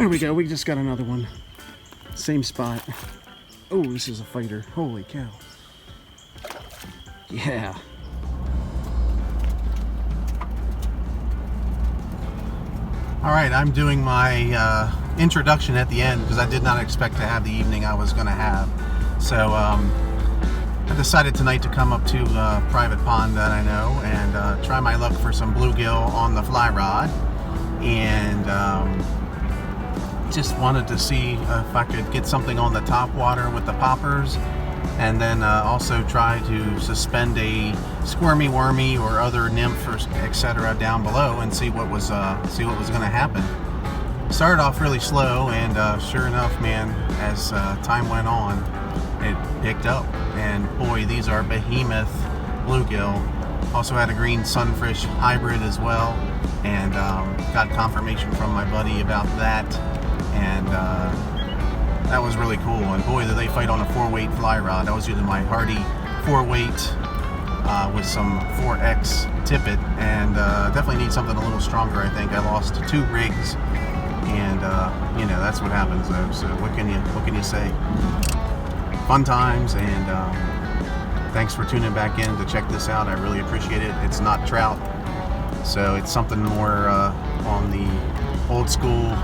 There we go, we just got another one. Same spot. Oh, this is a fighter. Holy cow. Yeah. Alright, I'm doing my introduction at the end because I did not expect to have the evening I was going to have. So, I decided tonight to come up to a private pond that I know and try my luck for some bluegill on the fly rod. And just wanted to see if I could get something on the top water with the poppers, and then also try to suspend a squirmy wormy or other nymph or etc. down below and see what was going to happen. Started off really slow, and sure enough, man, as time went on, it picked up. And boy, these are behemoth bluegill. Also had a green sunfish hybrid as well, and got confirmation from my buddy about that, and that was really cool. And boy, did they fight on a 4-weight fly rod. I was using my Hardy 4-weight with some 4X tippet, and definitely need something a little stronger. I think I lost 2 rigs, and you know, that's what happens though. So what can you say? Fun times, and thanks for tuning back in to check this out. I really appreciate it. It's not trout, so it's something more on the old school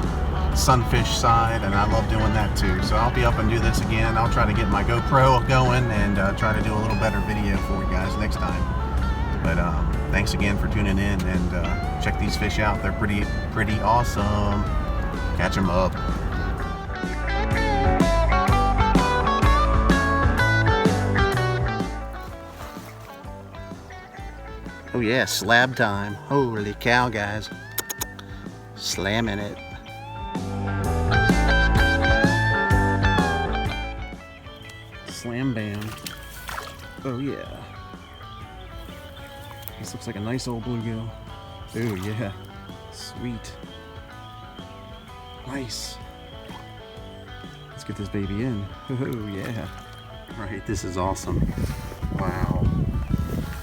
sunfish side, and I love doing that too. So I'll be up and do this again. I'll try to get my GoPro going and try to do a little better video for you guys next time. But thanks again for tuning in, and check these fish out. They're pretty awesome. Catch them up. Oh yeah, slab time. Holy cow, guys. Slamming it. Slam bam. Oh yeah. This looks like a nice old bluegill. Oh yeah. Sweet. Nice. Let's get this baby in. Oh yeah. Alright, this is awesome. Wow.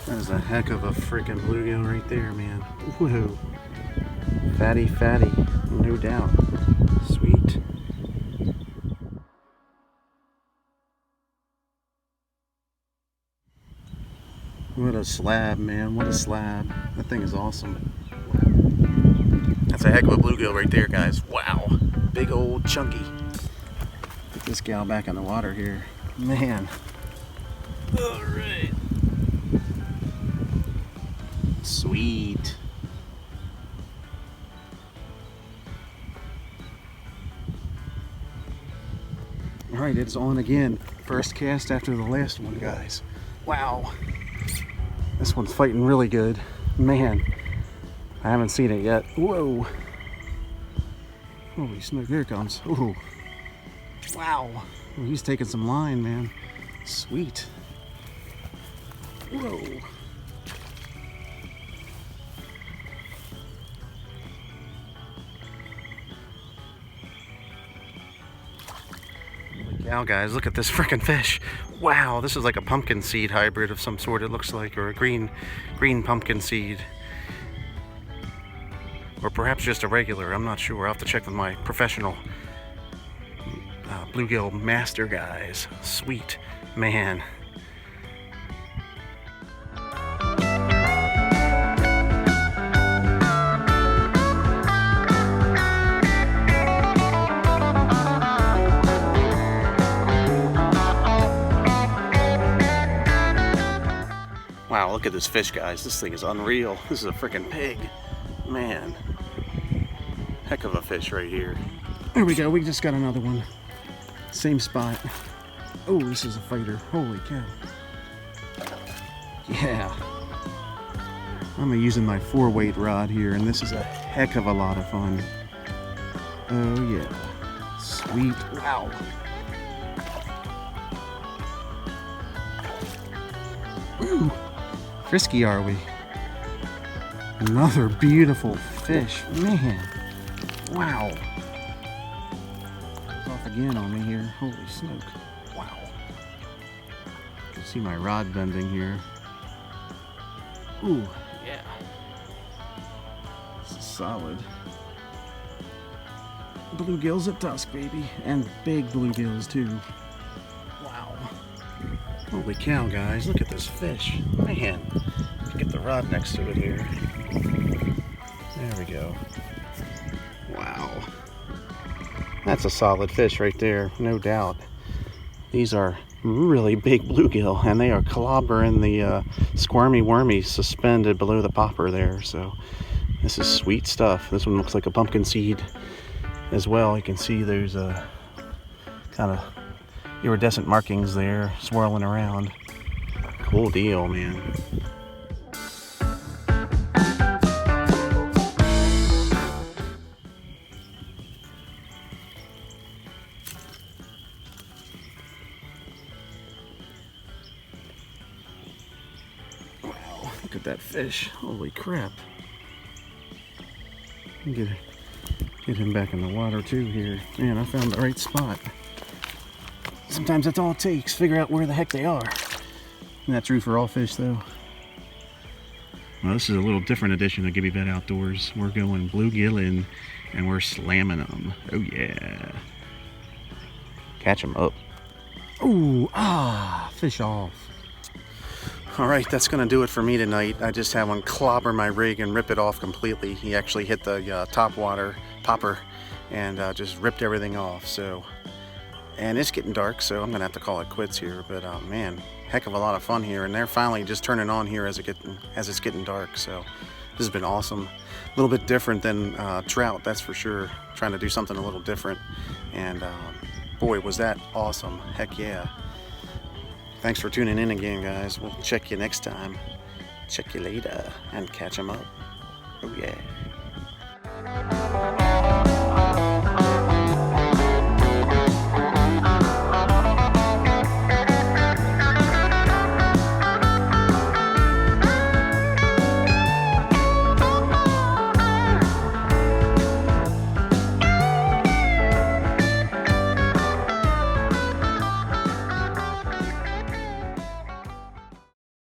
That is a heck of a freaking bluegill right there, man. Whoa. Fatty, fatty, no doubt. Sweet. What a slab, man. What a slab. That thing is awesome. That's a heck of a bluegill right there, guys. Wow. Big old chunky. Get this gal back in the water here. Man. Alright. Sweet. Alright, it's on again. First cast after the last one, guys. Wow. This one's fighting really good. Man, I haven't seen it yet. Whoa. Holy smoke, here it comes. Ooh. Wow. Oh, he's taking some line, man. Sweet. Whoa. Now guys, look at this freaking fish. Wow, this is like a pumpkin seed hybrid of some sort, it looks like, or a green pumpkin seed. Or perhaps just a regular, I'm not sure. I'll have to check with my professional bluegill master guys. Sweet, man. Wow, look at this fish, guys. This thing is unreal. This is a freaking pig. Man. Heck of a fish right here. There we go. We just got another one. Same spot. Oh, this is a fighter. Holy cow. Yeah. I'm using my 4-weight rod here, and this is a heck of a lot of fun. Oh, yeah. Sweet. Wow. Ooh. Frisky, are we? Another beautiful fish. Man. Wow. It's off again on me here. Holy smoke. Wow. You can see my rod bending here. Ooh, yeah. This is solid. bluegills at dusk, baby. And big bluegills, too. Wow. Holy cow, guys. Look at this fish. Man. Get the rod next to it here. There we go. Wow. That's a solid fish right there, no doubt. These are really big bluegill, and they are clobbering the squirmy wormy suspended below the popper there. So this is sweet stuff. This one looks like a pumpkin seed as well. You can see those kind of iridescent markings there swirling around. Cool deal, man. Look at that fish. Holy crap. Get him back in the water too here. Man, I found the right spot. Sometimes that's all it takes. Figure out where the heck they are. And that's true for all fish though. Well, this is a little different edition of Gibby Bet Outdoors. We're going bluegilling and we're slamming them. Oh yeah. Catch them up. Ooh, fish off. Alright, that's going to do it for me tonight. I just had one clobber my rig and rip it off completely. He actually hit the top water popper and just ripped everything off. So, and it's getting dark, so I'm going to have to call it quits here. But man, heck of a lot of fun here. And they're finally just turning on here as it's getting dark. So this has been awesome. A little bit different than trout, that's for sure. Trying to do something a little different. And boy, was that awesome. Heck yeah. Thanks for tuning in again, guys. We'll check you next time. Check you later and catch 'em up. Oh yeah.